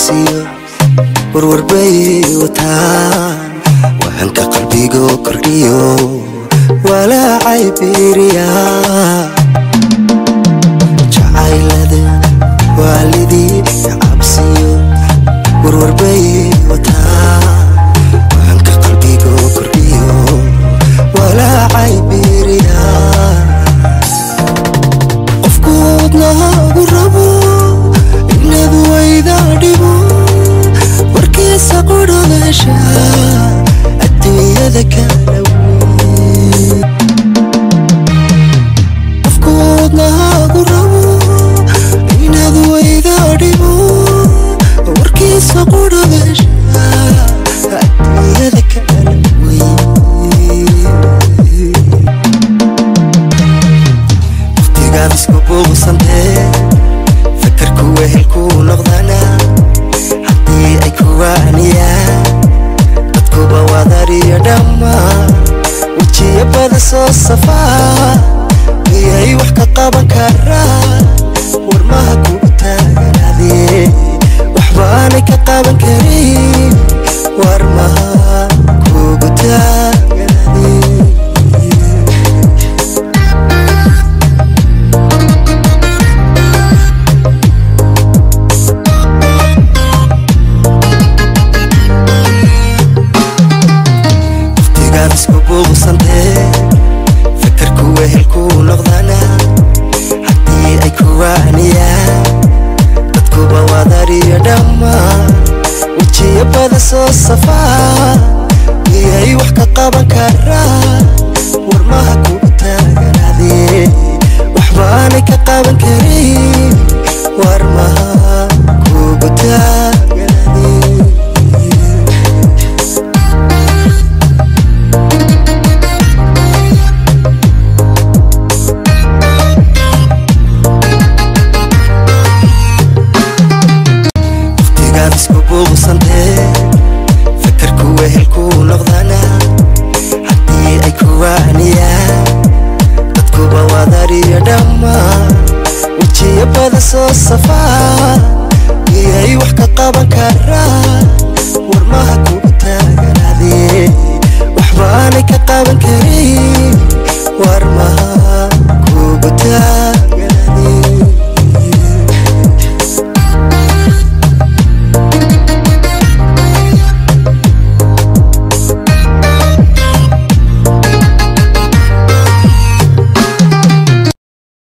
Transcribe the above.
cabsiyo warwarbay wataan wahanka qalbiga kordhiyo walaacay beeriyaa jacaylada waalidii cabsiyo warwarbay wataan wahanka qalbiga kordhiyo walaacay beeriyaa qofkoodna ugu rabo inadu wayda dhibo warkiisa qudhadasha adduunyada kala weyn qofkoodna ugu rabo inadu wayda dhibo warkiisa qudhadasha adduunyada kala weyn waqtigaad isku buuqsantee fakarku wehelku noqdana haddii ay kuwaaniyaan dadkuba wadariyo dhammaan wejiya bada soo safaa miyay wax ka qaban karaan warmaha kugu taaganaadee waxbaanay ka qaban karin warmaha kugu taaganaadee fakarku wehelku noqdana haddii ay kuwaaniyaan dadkuba wadariyo dhammaan wejiya bada soo safaa miyay wax ka qaban karaan warmaha kugu taaganaadee waxbaanay ka qaban karin warmaha kugu taaganaadee fakarku wehelku noqdana haddii ay kuwaaniyaan dadkuba wadariyo dhammaan wejiya bada soo safaa miyay wax ka qaban karaan warmaha kugu taaganaadee waxbaanay ka qaban karin warmaha